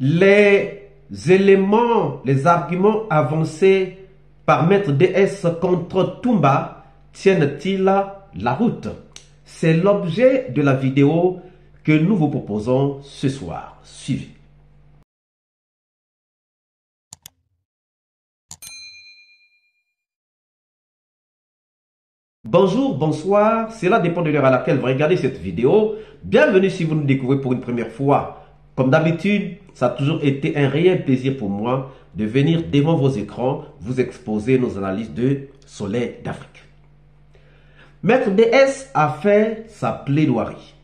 les éléments, les arguments avancés par Maître DS contre Toumba tiennent-ils la route? C'est l'objet de la vidéo que nous vous proposons ce soir. Suivez. Bonjour, bonsoir, cela dépend de l'heure à laquelle vous regardez cette vidéo. Bienvenue si vous nous découvrez pour une première fois. Comme d'habitude, ça a toujours été un réel plaisir pour moi de venir devant vos écrans vous exposer nos analyses de Soleil d'Afrique. Maître DS a fait sa plaidoirie.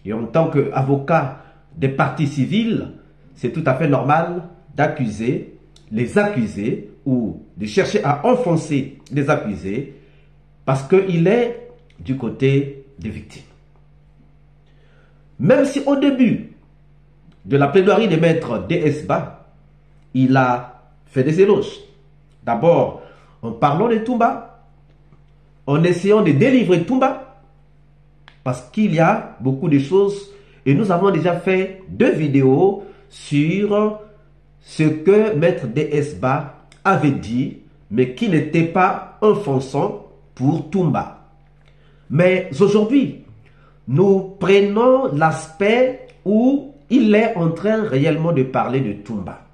Et en tant qu'avocat des parties civiles, c'est tout à fait normal d'accuser les accusés ou de chercher à enfoncer les accusés parce qu'il est du côté des victimes. Même si au début de la plaidoirie de Maître DS Ba, il a fait des éloges. D'abord, en parlant de Toumba, en essayant de délivrer Toumba, parce qu'il y a beaucoup de choses, et nous avons déjà fait 2 vidéos sur ce que Maître DS Ba avait dit, mais qui n'était pas offensant pour Toumba. Mais aujourd'hui, nous prenons l'aspect où il est en train réellement de parler de Toumba.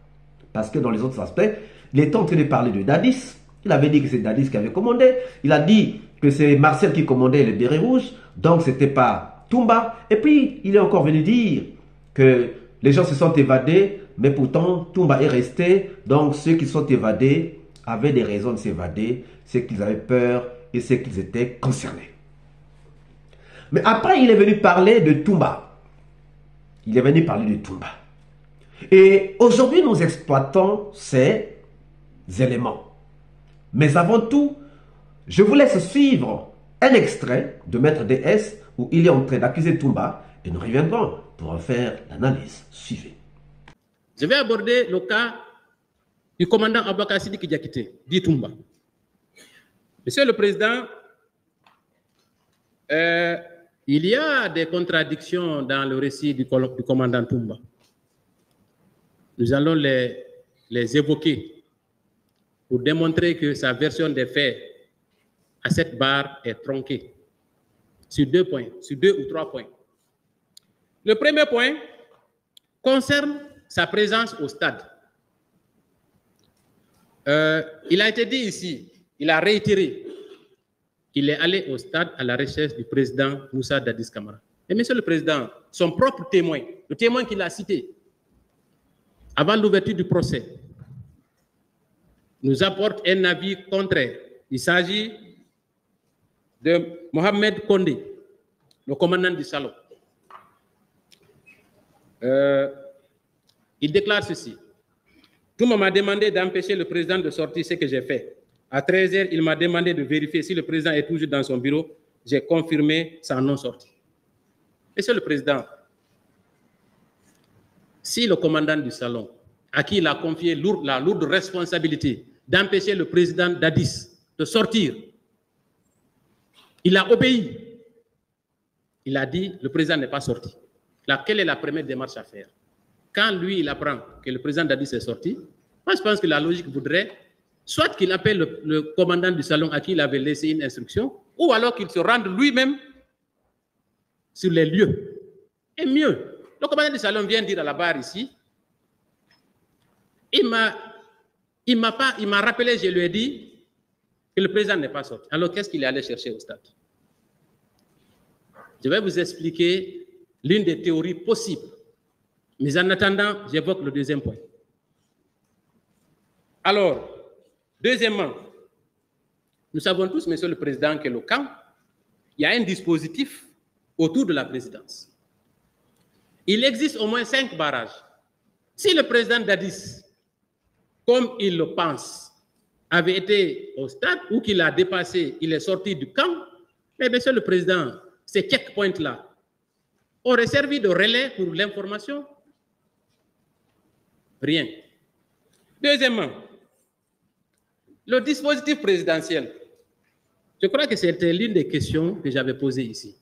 Parce que dans les autres aspects, il est en train de parler de Dadis. Il avait dit que c'est Dadis qui avait commandé. Il a dit que c'est Marcel qui commandait le béret rouge. Donc ce n'était pas Toumba. Et puis, il est encore venu dire que les gens se sont évadés, mais pourtant Toumba est resté. Donc ceux qui sont évadés avaient des raisons de s'évader. C'est qu'ils avaient peur et c'est qu'ils étaient concernés. Mais après, il est venu parler de Toumba. Il est venu parler de Toumba. Et aujourd'hui, nous exploitons ces éléments. Mais avant tout, je vous laisse suivre un extrait de Maître DS où il est en train d'accuser Toumba et nous reviendrons pour en faire l'analyse. Suivez. Je vais aborder le cas du commandant Aboubacar Sidiki Diakité, dit Toumba. Monsieur le Président, il y a des contradictions dans le récit du commandant Toumba. Nous allons les évoquer pour démontrer que sa version des faits à cette barre est tronquée sur 2 points, sur 2 ou 3 points. Le premier point concerne sa présence au stade. Il a été dit ici, il a réitéré qu'il est allé au stade à la recherche du président Moussa Dadis Camara. Et Monsieur le Président, son propre témoin, le témoin qu'il a cité, avant l'ouverture du procès, nous apporte un avis contraire. Il s'agit de Mohamed Kondé, le commandant du salon. Il déclare ceci. Tout le monde m'a demandé d'empêcher le président de sortir, ce que j'ai fait. À 13h, il m'a demandé de vérifier si le président est toujours dans son bureau. J'ai confirmé sa non-sortie. Monsieur le Président, si le commandant du salon, à qui il a confié la lourde responsabilité d'empêcher le président Dadis de sortir, il a obéi. Il a dit le président n'est pas sorti. Là, quelle est la première démarche à faire? Quand lui, il apprend que le président Dadis est sorti, moi je pense que la logique voudrait soit qu'il appelle le commandant du salon à qui il avait laissé une instruction, ou alors qu'il se rende lui-même sur les lieux. Et mieux, le commandant du salon vient dire à la barre ici, il m'a rappelé, je lui ai dit que le président n'est pas sorti. Alors qu'est-ce qu'il est allé chercher au stade? Je vais vous expliquer l'une des théories possibles. Mais en attendant, j'évoque le deuxième point. Alors, deuxièmement, nous savons tous, Monsieur le Président, que le camp, il y a un dispositif autour de la présidence. Il existe au moins 5 barrages. Si le président Dadis, comme il le pense, avait été au stade ou qu'il a dépassé, il est sorti du camp, mais Monsieur le Président, ces checkpoints-là auraient servi de relais pour l'information. Rien. Deuxièmement, le dispositif présidentiel. Je crois que c'était l'une des questions que j'avais posées ici.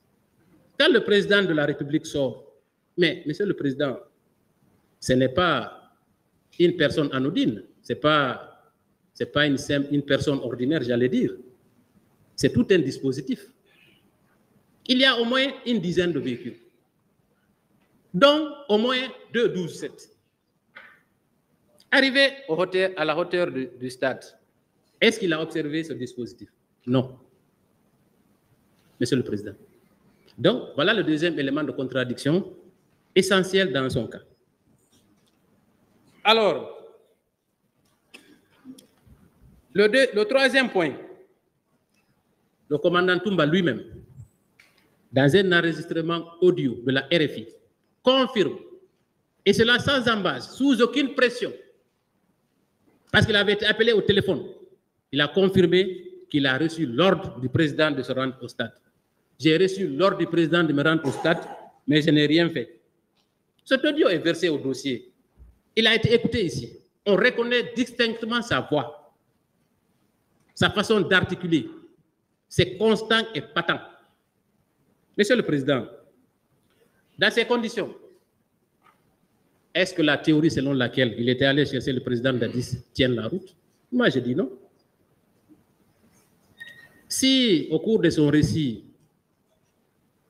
Quand le président de la République sort, mais Monsieur le Président, ce n'est pas une personne anodine, ce n'est pas une personne ordinaire, j'allais dire. C'est tout un dispositif. Il y a au moins une dizaine de véhicules, dont au moins 2 12-7. Arrivé à la hauteur du stade, est-ce qu'il a observé ce dispositif? Non. Monsieur le Président. Donc, voilà le deuxième élément de contradiction essentiel dans son cas. Alors, le troisième point, le commandant Toumba lui-même, dans un enregistrement audio de la RFI, confirme, et cela sans embâche, sous aucune pression, parce qu'il avait été appelé au téléphone, il a confirmé qu'il a reçu l'ordre du président de se rendre au stade. J'ai reçu l'ordre du président de me rendre au stade, mais je n'ai rien fait. Cet audio est versé au dossier. Il a été écouté ici. On reconnaît distinctement sa voix, sa façon d'articuler. C'est constant et patent. Monsieur le Président, dans ces conditions, est-ce que la théorie selon laquelle il était allé chercher le président Dadis tient la route? Moi, je dis non. Si, au cours de son récit,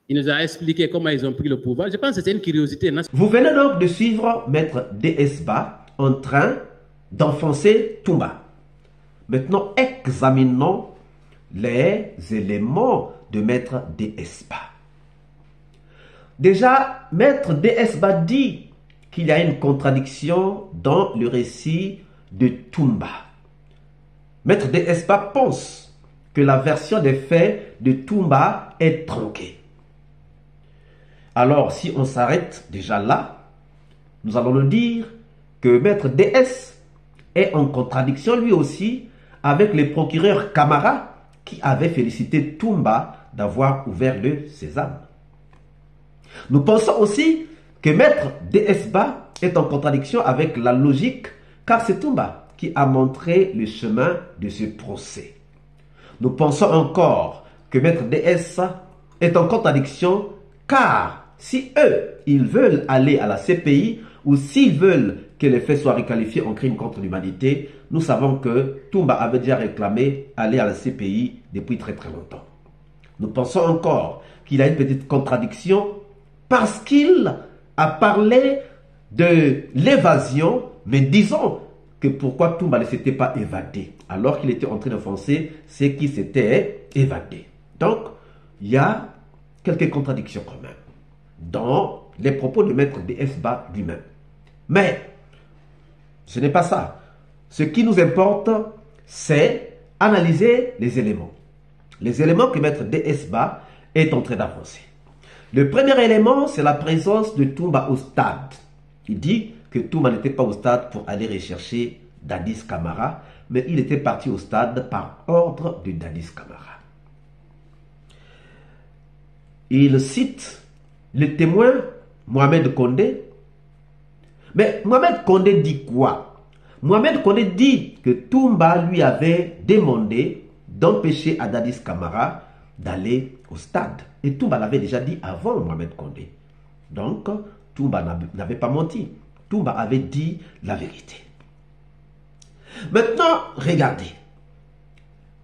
il nous a expliqué comment ils ont pris le pouvoir, je pense que c'est une curiosité. Vous venez donc de suivre Maître DS-Ba en train d'enfoncer Toumba. Maintenant, examinons les éléments de Maître DS-Ba. Déjà, Maître DS-Ba dit qu'il y a une contradiction dans le récit de Toumba. Maître DS-Ba pense que la version des faits de Toumba est tronquée. Alors, si on s'arrête déjà là, nous allons le dire que Maître DS est en contradiction lui aussi avec le procureur Camara qui avait félicité Toumba d'avoir ouvert le sésame. Nous pensons aussi que Maître DS-Ba est en contradiction avec la logique car c'est Toumba qui a montré le chemin de ce procès. Nous pensons encore que Maître DS est en contradiction car si eux, ils veulent aller à la CPI ou s'ils veulent que les faits soient requalifiés en crime contre l'humanité, nous savons que Toumba avait déjà réclamé aller à la CPI depuis très très longtemps. Nous pensons encore qu'il a une petite contradiction parce qu'il a parlé de l'évasion, mais disons que pourquoi Toumba ne s'était pas évadé alors qu'il était en train d'enfoncer ceux qui s'étaient évadés. Donc, il y a quelques contradictions quand même dans les propos de Maître DS-Ba lui-même. Mais ce n'est pas ça. Ce qui nous importe, c'est analyser les éléments. Les éléments que Maître DS-Ba est en train d'avancer. Le premier élément, c'est la présence de Toumba au stade. Il dit que Toumba n'était pas au stade pour aller rechercher Dadis Camara, mais il était parti au stade par ordre de Dadis Camara. Il cite le témoin Mohamed Condé. Mais Mohamed Condé dit quoi? Mohamed Condé dit que Toumba lui avait demandé d'empêcher à Dadis Camara d'aller au stade. Et Toumba l'avait déjà dit avant Mohamed Condé. Donc, Toumba n'avait pas menti. Toumba avait dit la vérité. Maintenant, regardez.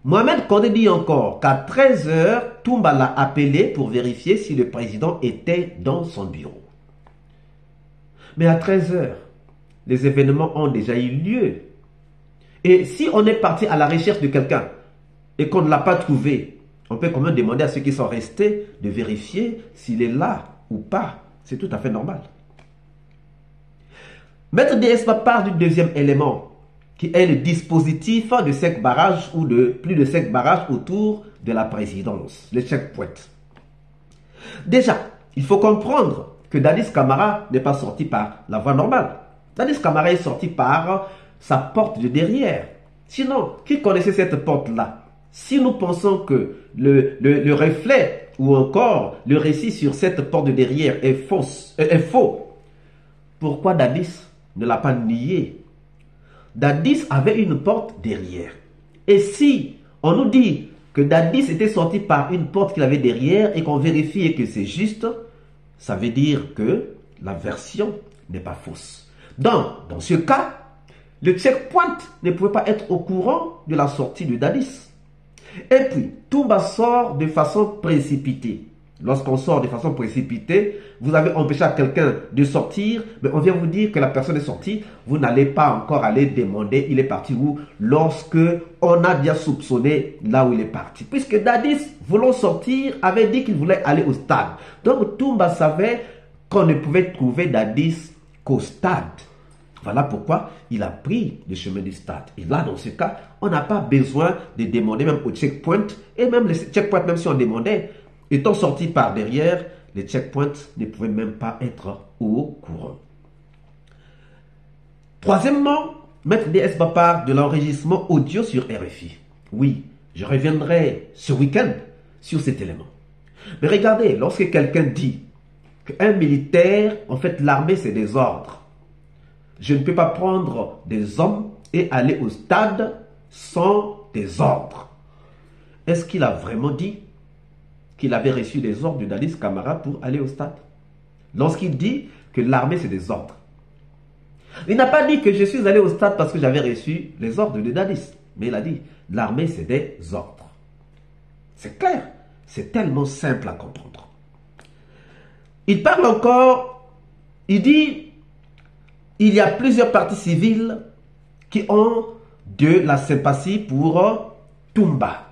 Mohamed Condé dit encore qu'à 13 h, Toumba l'a appelé pour vérifier si le président était dans son bureau. Mais à 13 h, les événements ont déjà eu lieu. Et si on est parti à la recherche de quelqu'un et qu'on ne l'a pas trouvé, on peut quand même demander à ceux qui sont restés de vérifier s'il est là ou pas. C'est tout à fait normal. Maître DS-Ba parle du deuxième élément, qui est le dispositif de 5 barrages ou de plus de 5 barrages autour de la présidence, le checkpoint. Déjà, il faut comprendre que Dadis Camara n'est pas sorti par la voie normale. Dadis Camara est sorti par sa porte de derrière. Sinon, qui connaissait cette porte-là? Si nous pensons que le reflet ou encore le récit sur cette porte de derrière est faux, pourquoi Dadis ne l'a pas nié? Dadis avait une porte derrière. Et si on nous dit que Dadis était sorti par une porte qu'il avait derrière et qu'on vérifie que c'est juste, ça veut dire que la version n'est pas fausse. Dans ce cas, le checkpoint ne pouvait pas être au courant de la sortie de Dadis. Et puis, Toumba sort de façon précipitée. Lorsqu'on sort de façon précipitée, vous avez empêché à quelqu'un de sortir, mais on vient vous dire que la personne est sortie, vous n'allez pas encore aller demander il est parti où, lorsque on a déjà soupçonné là où il est parti. Puisque Dadis, voulant sortir, avait dit qu'il voulait aller au stade. Donc Toumba savait qu'on ne pouvait trouver Dadis qu'au stade. Voilà pourquoi il a pris le chemin du stade. Et là, dans ce cas, on n'a pas besoin de demander même au checkpoint. Et même les checkpoints, même si on demandait, étant sorti par derrière, les checkpoints ne pouvaient même pas être au courant. Troisièmement, Maître DS parle de l'enregistrement audio sur RFI. Oui, je reviendrai ce week-end sur cet élément. Mais regardez, lorsque quelqu'un dit qu'un militaire, en fait, l'armée, c'est des ordres. Je ne peux pas prendre des hommes et aller au stade sans des ordres. Est-ce qu'il a vraiment dit qu'il avait reçu des ordres de Dadis Camara pour aller au stade? Lorsqu'il dit que l'armée c'est des ordres. Il n'a pas dit que je suis allé au stade parce que j'avais reçu les ordres de Dadis. Mais il a dit l'armée c'est des ordres. C'est clair. C'est tellement simple à comprendre. Il parle encore, il dit il y a plusieurs partis civils qui ont de la sympathie pour Toumba.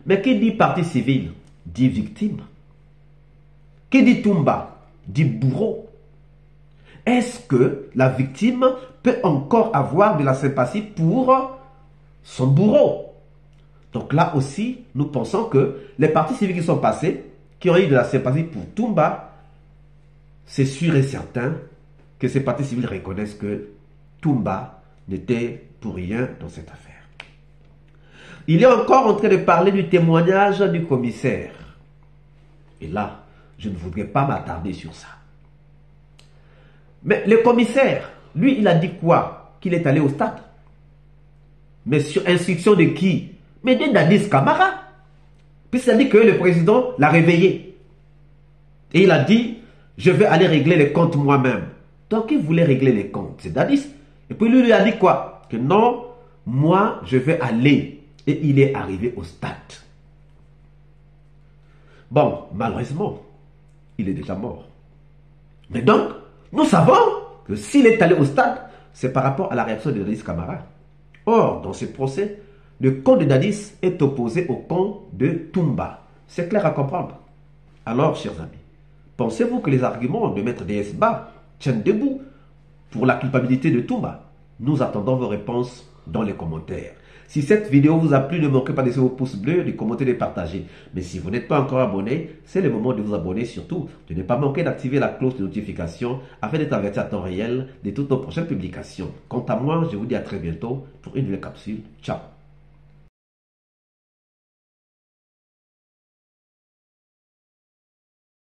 Mais qui dit parti civil dit victime. Qui dit Toumba dit bourreau. Est-ce que la victime peut encore avoir de la sympathie pour son bourreau? Donc là aussi, nous pensons que les partis civils qui sont passés, qui ont eu de la sympathie pour Toumba, c'est sûr et certain que ces partis civils reconnaissent que Toumba n'était pour rien dans cette affaire. Il est encore en train de parler du témoignage du commissaire. Et là, je ne voudrais pas m'attarder sur ça. Mais le commissaire, lui, il a dit quoi? Qu'il est allé au stade. Mais sur instruction de qui? Mais de Dadis Camara. Puis il a dit que le président l'a réveillé. Et il a dit, je vais aller régler les comptes moi-même. Donc il voulait régler les comptes, c'est Dadis. Et puis lui a dit quoi? Que non, moi je vais aller. Et il est arrivé au stade. Bon, malheureusement, il est déjà mort. Mais donc, nous savons que s'il est allé au stade, c'est par rapport à la réaction de Dadis Camara. Or, dans ce procès, le camp de Dadis est opposé au camp de Toumba. C'est clair à comprendre. Alors, chers amis, pensez-vous que les arguments de Maître DS tiennent debout pour la culpabilité de Toumba? Nous attendons vos réponses dans les commentaires. Si cette vidéo vous a plu, ne manquez pas de laisser vos pouces bleus, de commenter, de partager. Mais si vous n'êtes pas encore abonné, c'est le moment de vous abonner, surtout de ne pas manquer d'activer la cloche de notification afin d'être averti à temps réel de toutes nos prochaines publications. Quant à moi, je vous dis à très bientôt pour une nouvelle capsule. Ciao!